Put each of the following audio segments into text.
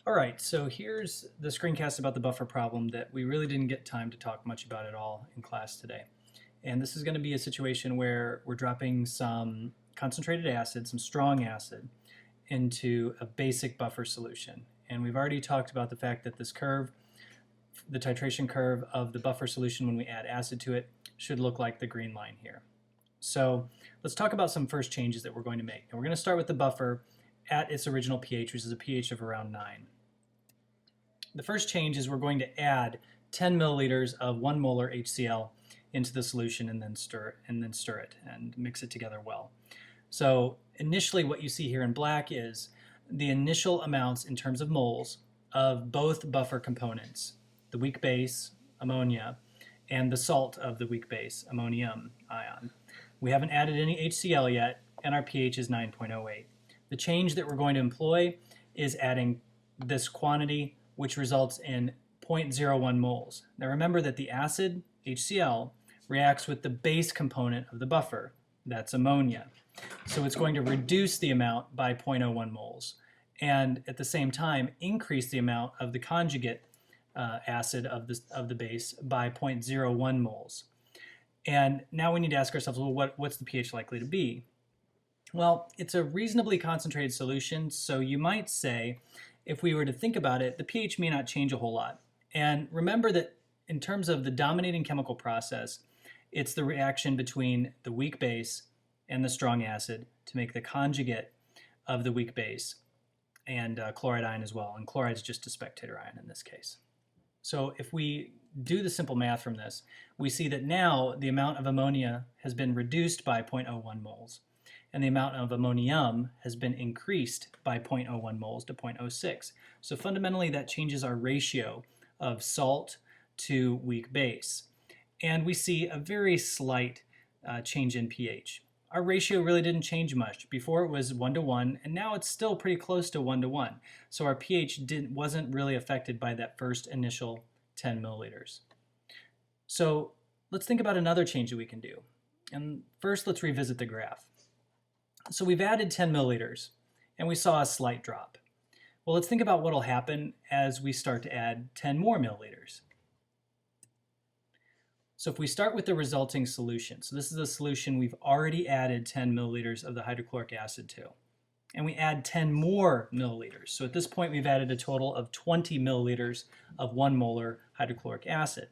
All right, so here's the screencast about the buffer problem that we really didn't get time to talk much about at all in class today. And this is going to be a situation where we're dropping some concentrated acid, some strong acid, into a basic buffer solution. And we've already talked about the fact that this curve, the titration curve of the buffer solution when we add acid to it, should look like the green line here. So let's talk about some first changes that we're going to make. And we're going to start with the buffer at its original pH, which is a pH of around 9. The first change is we're going to add 10 milliliters of 1 molar HCl into the solution and then stir it and mix it together well. So initially what you see here in black is the initial amounts in terms of moles of both buffer components, the weak base, ammonia, and the salt of the weak base, ammonium ion. We haven't added any HCl yet, and our pH is 9.08. The change that we're going to employ is adding this quantity, which results in 0.01 moles. Now remember that the acid, HCl, reacts with the base component of the buffer, that's ammonia. So it's going to reduce the amount by 0.01 moles, and at the same time increase the amount of the conjugate acid of the base by 0.01 moles. And now we need to ask ourselves, well, what's the pH likely to be? Well, it's a reasonably concentrated solution, so you might say, if we were to think about it, the pH may not change a whole lot. And remember that in terms of the dominating chemical process, it's the reaction between the weak base and the strong acid to make the conjugate of the weak base, and chloride ion as well. And chloride is just a spectator ion in this case. So if we do the simple math from this, we see that now the amount of ammonia has been reduced by 0.01 moles, and the amount of ammonium has been increased by 0.01 moles to 0.06. So fundamentally that changes our ratio of salt to weak base. And we see a very slight change in pH. Our ratio really didn't change much. Before it was 1 to 1, and now it's still pretty close to 1 to 1. So our pH wasn't really affected by that first initial 10 milliliters. So let's think about another change that we can do. And first let's revisit the graph. So we've added 10 milliliters, and we saw a slight drop. Well, let's think about what will happen as we start to add 10 more milliliters. So if we start with the resulting solution, so this is a solution we've already added 10 milliliters of the hydrochloric acid to, and we add 10 more milliliters. So at this point we've added a total of 20 milliliters of 1 molar hydrochloric acid.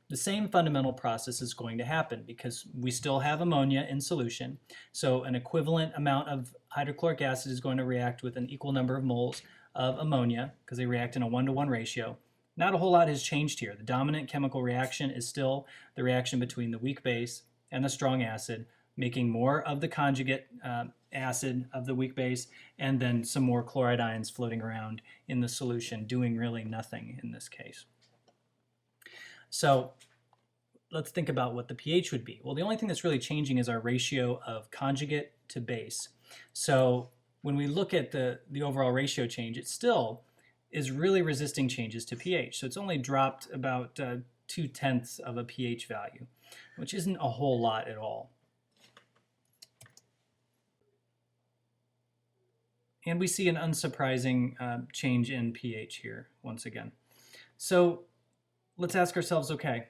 The same fundamental process is going to happen because we still have ammonia in solution. So an equivalent amount of hydrochloric acid is going to react with an equal number of moles of ammonia because they react in a 1-to-1 ratio. Not a whole lot has changed here. The dominant chemical reaction is still the reaction between the weak base and the strong acid, making more of the conjugate acid of the weak base, and then some more chloride ions floating around in the solution, doing really nothing in this case. So let's think about what the pH would be. Well, the only thing that's really changing is our ratio of conjugate to base. So when we look at the overall ratio change, it still is really resisting changes to pH. So it's only dropped about 0.2 of a pH value, which isn't a whole lot at all. And we see an unsurprising change in pH here once again. So let's ask ourselves, okay,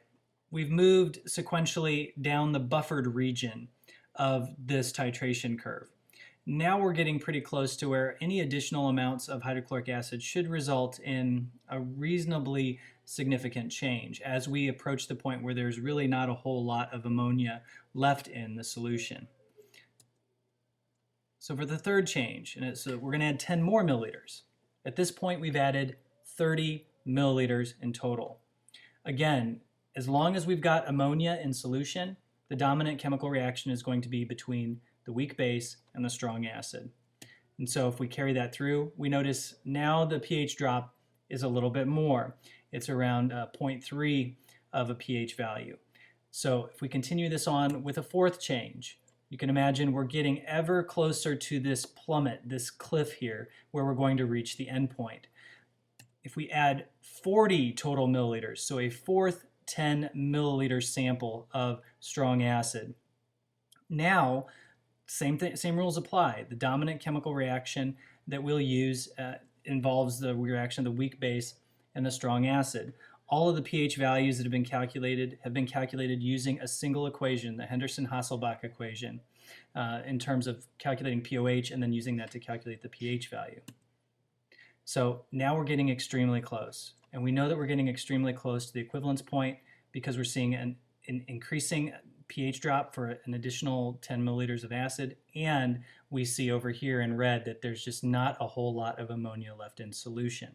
we've moved sequentially down the buffered region of this titration curve. Now we're getting pretty close to where any additional amounts of hydrochloric acid should result in a reasonably significant change as we approach the point where there's really not a whole lot of ammonia left in the solution. So for the third change, we're going to add 10 more milliliters. At this point we've added 30 milliliters in total. Again, as long as we've got ammonia in solution, the dominant chemical reaction is going to be between the weak base and the strong acid. And so if we carry that through, we notice now the pH drop is a little bit more. It's around 0.3 of a pH value. So if we continue this on with a fourth change, you can imagine we're getting ever closer to this plummet, this cliff here, where we're going to reach the end point. If we add 40 total milliliters, so a fourth 10 milliliter sample of strong acid, now same rules apply. The dominant chemical reaction that we'll use involves the reaction of the weak base and the strong acid. All of the pH values that have been calculated using a single equation, the Henderson-Hasselbalch equation, in terms of calculating pOH and then using that to calculate the pH value. So now we're getting extremely close. And we know that we're getting extremely close to the equivalence point because we're seeing an increasing pH drop for an additional 10 milliliters of acid, and we see over here in red that there's just not a whole lot of ammonia left in solution.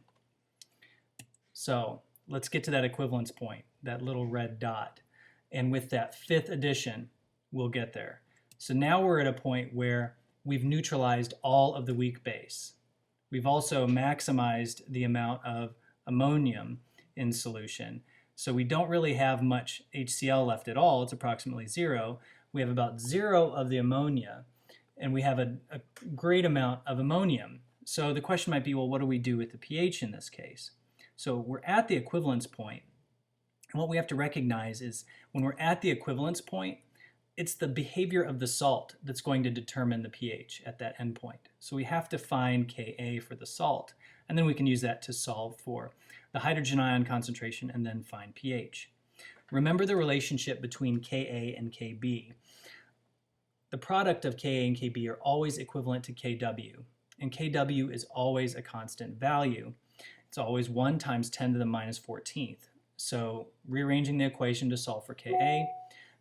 So let's get to that equivalence point, that little red dot. And with that fifth addition, we'll get there. So now we're at a point where we've neutralized all of the weak base. We've also maximized the amount of ammonium in solution. So we don't really have much HCl left at all. It's approximately 0. We have about 0 of the ammonia, and we have a great amount of ammonium. So the question might be, well, what do we do with the pH in this case? So we're at the equivalence point, and what we have to recognize is when we're at the equivalence point, it's the behavior of the salt that's going to determine the pH at that endpoint. So we have to find Ka for the salt, and then we can use that to solve for the hydrogen ion concentration and then find pH. Remember the relationship between Ka and Kb. The product of Ka and Kb are always equivalent to Kw, and Kw is always a constant value. It's always 1 times 10 to the minus 14th. So rearranging the equation to solve for Ka,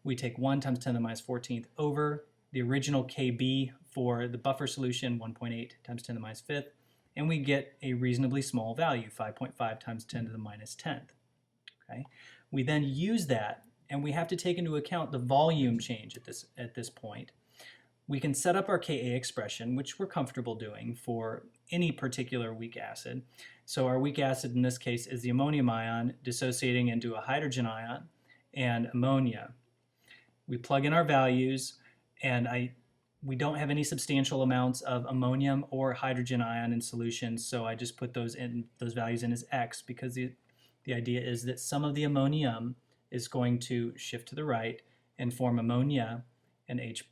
we take 1 times 10 to the minus 14th over the original Kb for the buffer solution, 1.8 times 10 to the minus 5th, and we get a reasonably small value, 5.5 times 10 to the minus 10th. Okay? We then use that, and we have to take into account the volume change at this point. We can set up our Ka expression, which we're comfortable doing for any particular weak acid. So our weak acid in this case is the ammonium ion dissociating into a hydrogen ion and ammonia. We plug in our values, and we don't have any substantial amounts of ammonium or hydrogen ion in solution, so I just put those values in as X, because the idea is that some of the ammonium is going to shift to the right and form ammonia and H+.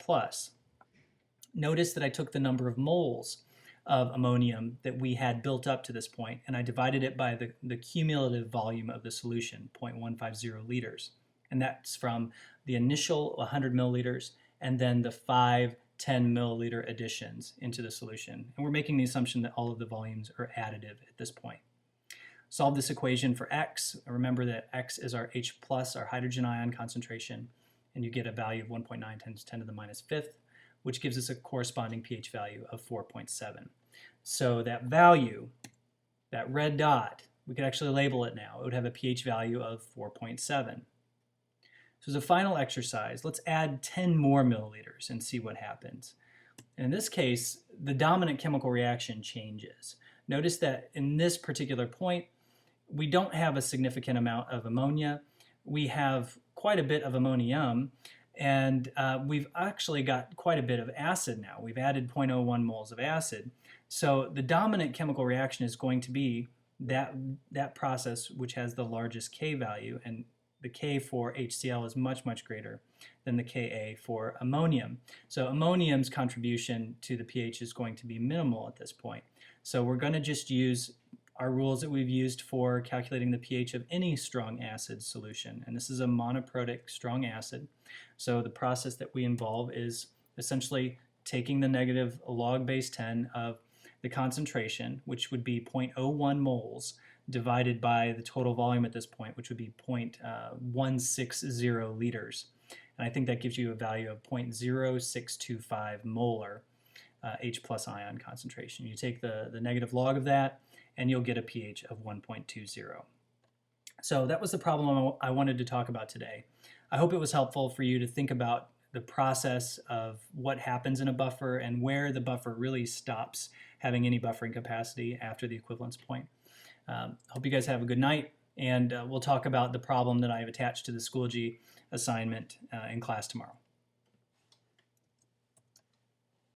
Notice that I took the number of moles of ammonium that we had built up to this point, and I divided it by the cumulative volume of the solution, 0.150 liters. And that's from the initial 100 milliliters and then the 5, 10 milliliter additions into the solution. And we're making the assumption that all of the volumes are additive at this point. Solve this equation for X. Remember that X is our H+, our hydrogen ion concentration, and you get a value of 1.9 times 10 to the minus 5th, which gives us a corresponding pH value of 4.7. So that value, that red dot, we could actually label it now. It would have a pH value of 4.7. So as a final exercise, let's add 10 more milliliters and see what happens. And in this case, the dominant chemical reaction changes. Notice that in this particular point, we don't have a significant amount of ammonia. We have quite a bit of ammonium, and we've actually got quite a bit of acid now. We've added 0.01 moles of acid. So the dominant chemical reaction is going to be that process which has the largest K value, and the K for HCl is much, much greater than the Ka for ammonium. So ammonium's contribution to the pH is going to be minimal at this point. So we're going to just use our rules that we've used for calculating the pH of any strong acid solution. And this is a monoprotic strong acid. So the process that we involve is essentially taking the negative log base 10 of the concentration, which would be 0.01 moles, divided by the total volume at this point, which would be 0.160 liters. And I think that gives you a value of 0.0625 molar H+ ion concentration. You take the negative log of that, and you'll get a pH of 1.20. So that was the problem I wanted to talk about today. I hope it was helpful for you to think about the process of what happens in a buffer and where the buffer really stops having any buffering capacity after the equivalence point. Hope you guys have a good night, and we'll talk about the problem that I have attached to the Schoology assignment in class tomorrow.